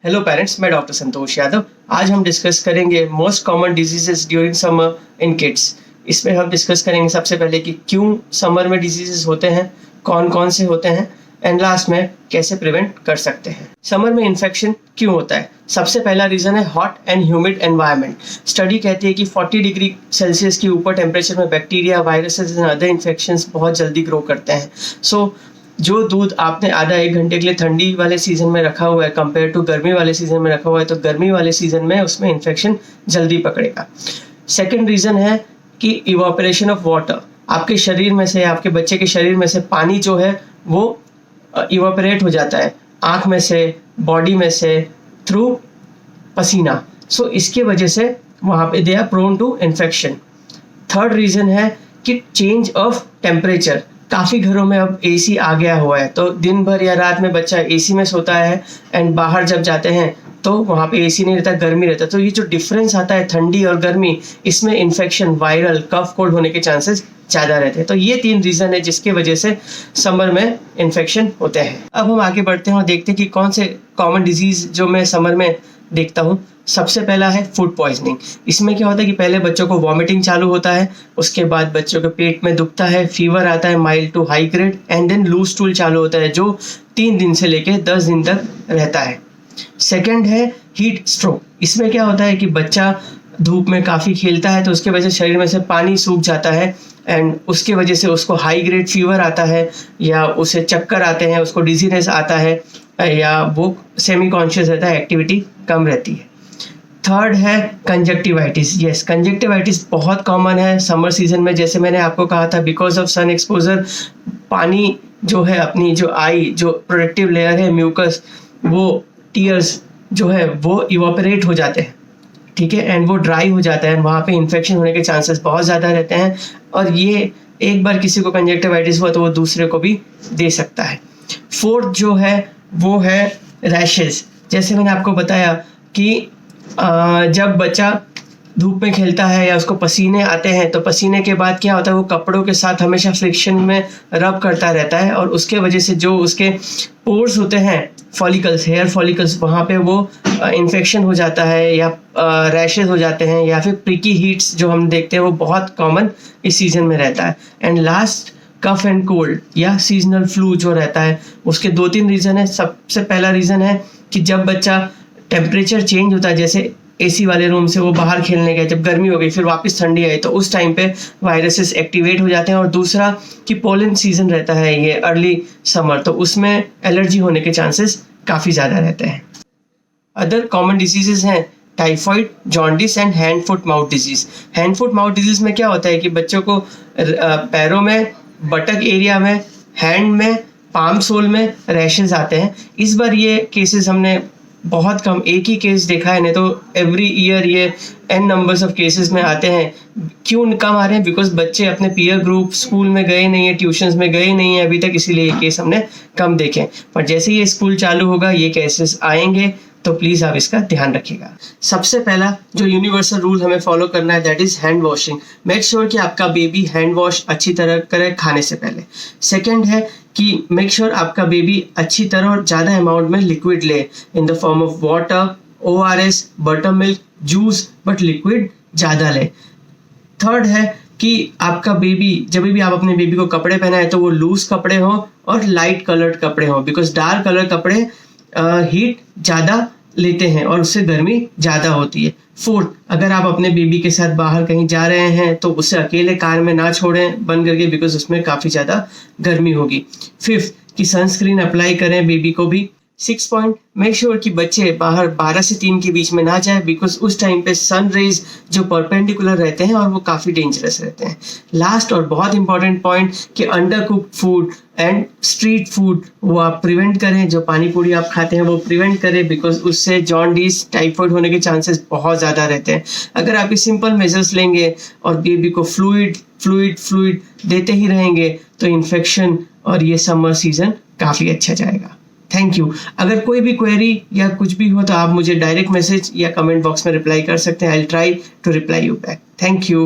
Hello parents, मैं doctor Santosh Yadav. आज हम डिस्कस करेंगे most common diseases during summer in kids. इसमें हम डिस्कस करेंगे सबसे पहले कि क्यों समर में डिजीजेस होते हैं, कौन कौन से होते हैं, एंड लास्ट में कैसे प्रिवेंट कर सकते हैं। समर में इन्फेक्शन क्यों होता है? सबसे पहला रीज़न है hot and humid environment. Study कहती है कि 40 डिग्री सेल्सियस के ऊपर टेम्परेचर में bacteria, viruses and other infections बहुत जल्दी ग्रो करते हैं। जो दूध आपने आधा एक घंटे के लिए ठंडी वाले सीजन में रखा हुआ है कंपेयर टू गर्मी वाले सीजन में रखा हुआ है, तो गर्मी वाले सीजन में उसमें इन्फेक्शन जल्दी पकड़ेगा। सेकेंड रीज़न है कि इवापोरेशन ऑफ वाटर। आपके शरीर में से, आपके बच्चे के शरीर में से पानी जो है वो इवापोरेट हो जाता है आँख में से, बॉडी में से, थ्रू पसीना। इसके वजह से वहाँ पे they are prone to infection. Third reason है कि चेंज ऑफ टेम्परेचर। काफ़ी घरों में अब एसी आ गया हुआ है, तो दिन भर या रात में बच्चा एसी में सोता है एंड बाहर जब जाते हैं तो वहाँ पे एसी नहीं रहता, गर्मी रहता। तो ये जो डिफरेंस आता है ठंडी और गर्मी, इसमें इन्फेक्शन, वायरल, कफ कोल्ड होने के चांसेस ज़्यादा रहते हैं। तो ये 3 रीज़न है जिसके वजह से समर में इन्फेक्शन होते हैं। अब हम आगे बढ़ते हैं और देखते हैं कि कौन से कॉमन डिजीज़ जो मैं समर में देखता हूँ। सबसे पहला है फूड पॉइजनिंग। इसमें क्या होता है कि पहले बच्चों को वॉमिटिंग चालू होता है, उसके बाद बच्चों के पेट में दुखता है, फीवर आता है mild to high grade, and then loose stool चालू होता है जो 3 दिन से लेकर 10 दिन तक रहता है। सेकेंड है हीट स्ट्रोक। इसमें क्या होता है कि बच्चा धूप में काफ़ी खेलता है तो उसके वजह से शरीर में से पानी सूख जाता है एंड उसके वजह से उसको हाई ग्रेड फीवर आता है, या उसे चक्कर आते हैं, उसको डिजीनेस आता है, या वो सेमी कॉन्शियस रहता है, एक्टिविटी कम रहती है। थर्ड है कंजक्टिवाइटिस। यस, कंजक्टिवाइटिस बहुत कॉमन है समर सीजन में। जैसे मैंने आपको कहा था, बिकॉज ऑफ सन एक्सपोजर पानी जो है, अपनी जो आई, जो प्रोटेक्टिव लेयर है, म्यूकस, वो टीयर्स जो है वो इवापोरेट हो जाते हैं, ठीक है, एंड वो ड्राई हो जाता है, वहाँ पे इन्फेक्शन होने के चांसेस बहुत ज़्यादा रहते हैं। और ये एक बार किसी को कंजक्टिवाइटिस हुआ तो वो दूसरे को भी दे सकता है। फोर्थ जो है वो है रैशेस। जैसे मैंने आपको बताया कि जब बच्चा धूप में खेलता है या उसको पसीने आते हैं तो पसीने के बाद क्या होता है, वो कपड़ों के साथ हमेशा फ्रिक्शन में रब करता रहता है और उसके वजह से जो उसके पोर्स होते हैं, फॉलिकल्स, हेयर फॉलिकल्स, वहाँ पे वो इन्फेक्शन हो जाता है या रैशेज हो जाते हैं, या फिर प्रिकी हीट्स जो हम देखते हैं वो बहुत कॉमन इस सीज़न में रहता है। And last, cough and cold या सीजनल फ्लू जो रहता है, उसके 2-3 रीज़न है। सबसे पहला रीज़न है कि जब बच्चा टेम्परेचर चेंज होता है, जैसे एसी वाले रूम से वो बाहर खेलने गए, जब गर्मी हो गई फिर वापस ठंडी आई, तो उस टाइम पे वायरसेस एक्टिवेट हो जाते हैं। और दूसरा कि पोलन सीजन रहता है ये अर्ली समर, तो उसमें एलर्जी होने के चांसेस काफ़ी ज़्यादा रहते हैं। अदर कॉमन डिजीजेज हैं typhoid, jaundice and hand foot mouth disease. Hand foot mouth disease में क्या होता है कि बच्चों को पैरों में, बटक एरिया में, हैंड में, पाम सोल में रैशेज आते हैं। इस बार ये केसेस हमने बहुत कम, एक ही केस देखा है, नहीं तो एवरी ईयर ये n नंबर्स ऑफ केसेस में आते हैं। क्यों कम आ रहे हैं? बिकॉज बच्चे अपने पीयर ग्रुप, स्कूल में गए नहीं है, ट्यूशंस में गए नहीं है अभी तक, इसीलिए ये केस हमने कम देखे। पर जैसे ये स्कूल चालू होगा ये केसेस आएंगे, तो प्लीज़ आप इसका ध्यान रखिएगा। सबसे पहला जो यूनिवर्सल रूल हमें फॉलो करना है, that is hand washing. Make sure कि आपका बेबी हैंड वॉश अच्छी तरह करे खाने से पहले। सेकेंड है कि मेक श्योर आपका बेबी अच्छी तरह और ज़्यादा अमाउंट में लिक्विड ले, in the form of water, ORS, butter milk, juice, but liquid ज़्यादा ले। थर्ड है कि आपका बेबी, जब भी आप अपने बेबी को कपड़े पहनाए तो वो लूज कपड़े हों और लाइट कलर्ड कपड़े हों, बिकॉज डार्क कलर कपड़े हीट ज़्यादा लेते हैं और उससे गर्मी ज़्यादा होती है। फोर्थ, अगर आप अपने बेबी के साथ बाहर कहीं जा रहे हैं तो उसे अकेले कार में ना छोड़ें बंद करके, बिकॉज उसमें काफ़ी ज़्यादा गर्मी होगी। फिफ्थ, कि सनस्क्रीन अप्लाई करें बेबी को भी। 6 पॉइंट, मेक श्योर कि बच्चे बाहर 12 से 3 के बीच में ना जाए, बिकॉज उस टाइम पे सन रेज जो परपेंडिकुलर रहते हैं और वो काफ़ी डेंजरस रहते हैं। लास्ट और बहुत इंपॉर्टेंट पॉइंट कि under cooked food and street food वो आप प्रिवेंट करें। जो पानी पूरी आप खाते हैं वो प्रिवेंट करें, बिकॉज उससे जॉन्डिस, टाइफाइड होने के चांसेस बहुत ज़्यादा रहते हैं। अगर आप ये सिंपल मेजर्स लेंगे और बेबी को फ्लूइड देते ही रहेंगे तो इन्फेक्शन और ये समर सीजन काफ़ी अच्छा जाएगा। Thank you. अगर कोई भी क्वेरी या कुछ भी हो तो आप मुझे डायरेक्ट मैसेज या कमेंट बॉक्स में रिप्लाई कर सकते हैं। I will try to reply you back. Thank you.